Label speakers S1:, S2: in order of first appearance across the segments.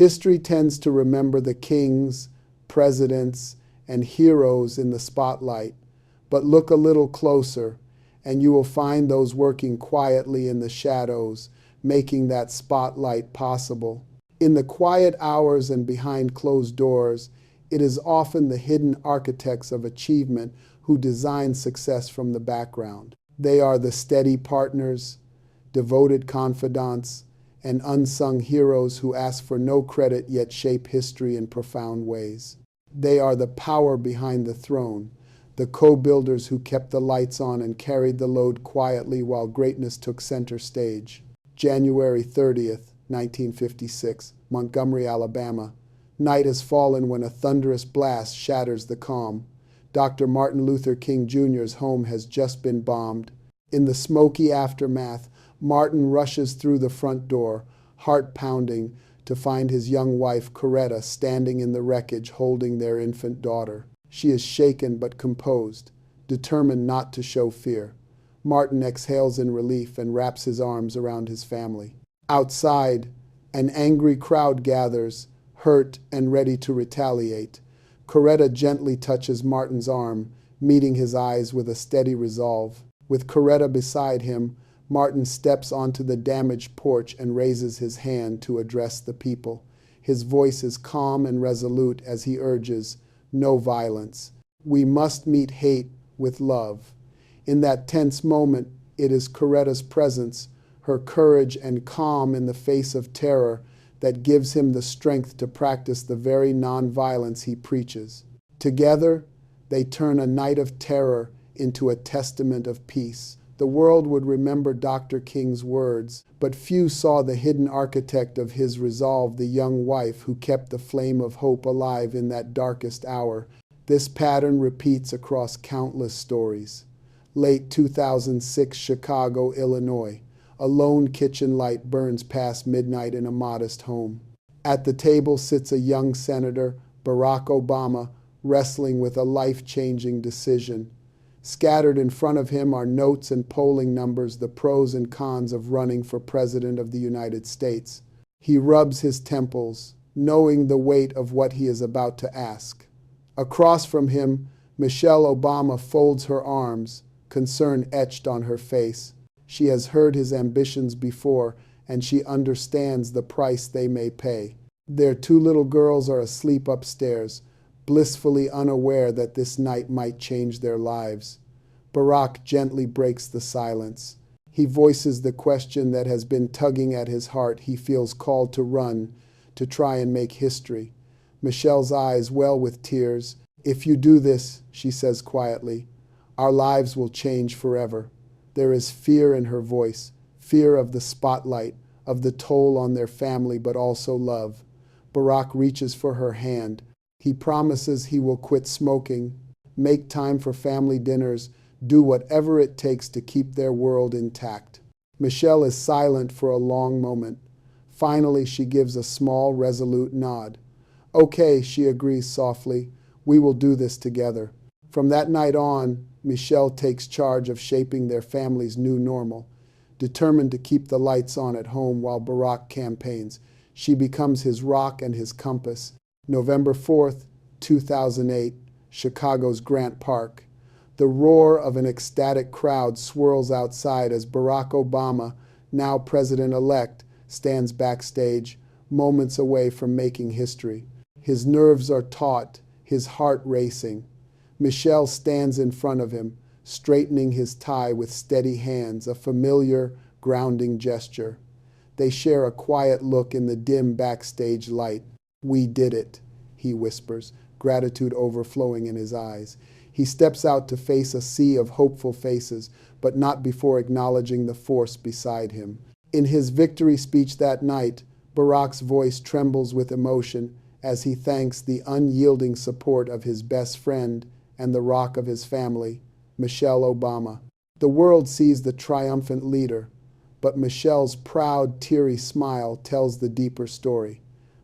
S1: History tends to remember the kings, presidents, and heroes in the spotlight, but look a little closer, and you will find those working quietly in the shadows, making that spotlight possible. In the quiet hours and behind closed doors, it is often the hidden architects of achievement who design success from the background. They are the steady partners, devoted confidants, and unsung heroes who ask for no credit yet shape history in profound ways. They are the power behind the throne, the co-builders who kept the lights on and carried the load quietly while greatness took center stage. January 30th, 1956, Montgomery, Alabama. Night has fallen when a thunderous blast shatters the calm. Dr. Martin Luther King Jr.'s home has just been bombed. In the smoky aftermath, Martin rushes through the front door, heart pounding, to find his young wife, Coretta, standing in the wreckage holding their infant daughter. She is shaken but composed, determined not to show fear. Martin exhales in relief and wraps his arms around his family. Outside, an angry crowd gathers, hurt and ready to retaliate. Coretta gently touches Martin's arm, meeting his eyes with a steady resolve. With Coretta beside him, Martin steps onto the damaged porch and raises his hand to address the people. His voice is calm and resolute as he urges, "No violence. We must meet hate with love." In that tense moment, it is Coretta's presence, her courage and calm in the face of terror, that gives him the strength to practice the very nonviolence he preaches. Together, they turn a night of terror into a testament of peace. The world would remember Dr. King's words, but few saw the hidden architect of his resolve, the young wife who kept the flame of hope alive in that darkest hour. This pattern repeats across countless stories. Late 2006, Chicago, Illinois. A lone kitchen light burns past midnight in a modest home. At the table sits a young senator, Barack Obama, wrestling with a life-changing decision. Scattered in front of him are notes and polling numbers, the pros and cons of running for President of the United States. He rubs his temples, knowing the weight of what he is about to ask. Across from him, Michelle Obama folds her arms, concern etched on her face. She has heard his ambitions before, and she understands the price they may pay. Their two little girls are asleep upstairs, blissfully unaware that this night might change their lives. Barack gently breaks the silence. He voices the question that has been tugging at his heart. He feels called to run, to try and make history. Michelle's eyes well with tears. "If you do this," she says quietly, "our lives will change forever." There is fear in her voice, fear of the spotlight, of the toll on their family, but also love. Barack reaches for her hand. He promises he will quit smoking, make time for family dinners, do whatever it takes to keep their world intact. Michelle is silent for a long moment. Finally, she gives a small, resolute nod. "Okay," she agrees softly, "we will do this together." From that night on, Michelle takes charge of shaping their family's new normal. Determined to keep the lights on at home while Barack campaigns, she becomes his rock and his compass. November 4th, 2008, Chicago's Grant Park. The roar of an ecstatic crowd swirls outside as Barack Obama, now president-elect, stands backstage, moments away from making history. His nerves are taut, his heart racing. Michelle stands in front of him, straightening his tie with steady hands, a familiar, grounding gesture. They share a quiet look in the dim backstage light. "We did it," he whispers, gratitude overflowing in his eyes. He steps out to face a sea of hopeful faces, but not before acknowledging the force beside him. In his victory speech that night, Barack's voice trembles with emotion as he thanks the unyielding support of his best friend and the rock of his family, Michelle Obama. The world sees the triumphant leader, but Michelle's proud, teary smile tells the deeper story.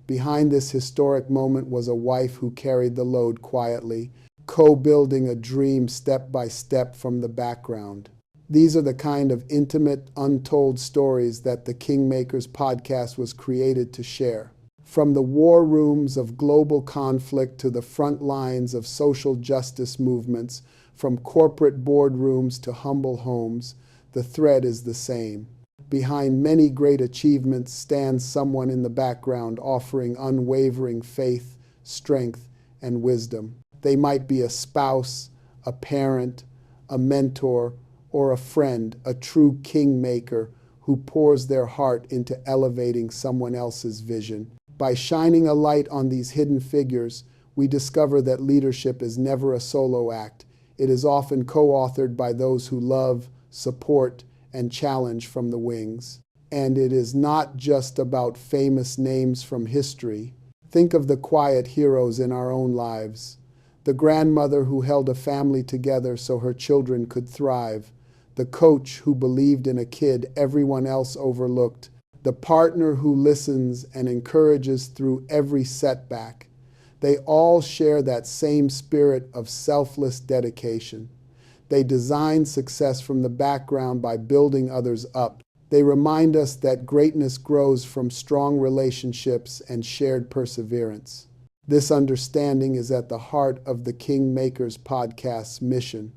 S1: Behind this historic moment was a wife who carried the load quietly, co-building a dream step by step from the background. These are the kind of intimate, untold stories that the Kingmakers podcast was created to share. From the war rooms of global conflict to the front lines of social justice movements, from corporate boardrooms to humble homes, the thread is the same. Behind many great achievements stands someone in the background offering unwavering faith, strength, and wisdom. They might be a spouse, a parent, a mentor, or a friend, a true kingmaker who pours their heart into elevating someone else's vision. By shining a light on these hidden figures, we discover that leadership is never a solo act. It is often co-authored by those who love, support, and challenge from the wings. And it is not just about famous names from history. Think of the quiet heroes in our own lives. The grandmother who held a family together so her children could thrive. The coach who believed in a kid everyone else overlooked. The partner who listens and encourages through every setback. They all share that same spirit of selfless dedication. They design success from the background by building others up. They remind us that greatness grows from strong relationships and shared perseverance. This understanding is at the heart of the Kingmakers podcast's mission.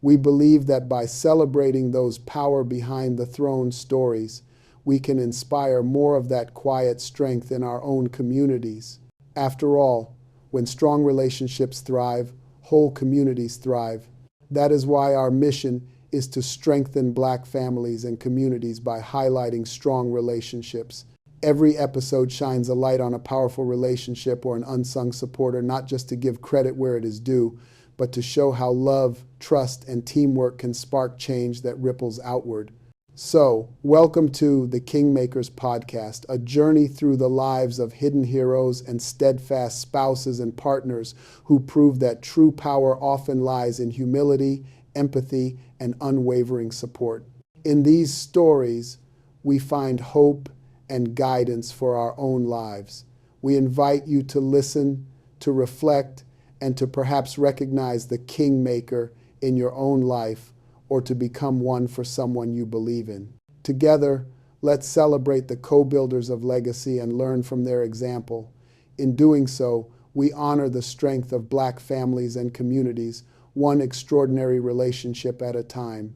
S1: We believe that by celebrating those power behind the throne stories, we can inspire more of that quiet strength in our own communities. After all, when strong relationships thrive, whole communities thrive. That is why our mission is to strengthen Black families and communities by highlighting strong relationships. Every episode shines a light on a powerful relationship or an unsung supporter, not just to give credit where it is due, but to show how love, trust, and teamwork can spark change that ripples outward. So, welcome to the Kingmakers podcast, a journey through the lives of hidden heroes and steadfast spouses and partners who prove that true power often lies in humility, empathy, and unwavering support. In these stories, we find hope and guidance for our own lives. We invite you to listen, to reflect, and to perhaps recognize the Kingmaker in your own life, or to become one for someone you believe in. Together, let's celebrate the co-builders of legacy and learn from their example. In doing so, we honor the strength of Black families and communities, one extraordinary relationship at a time.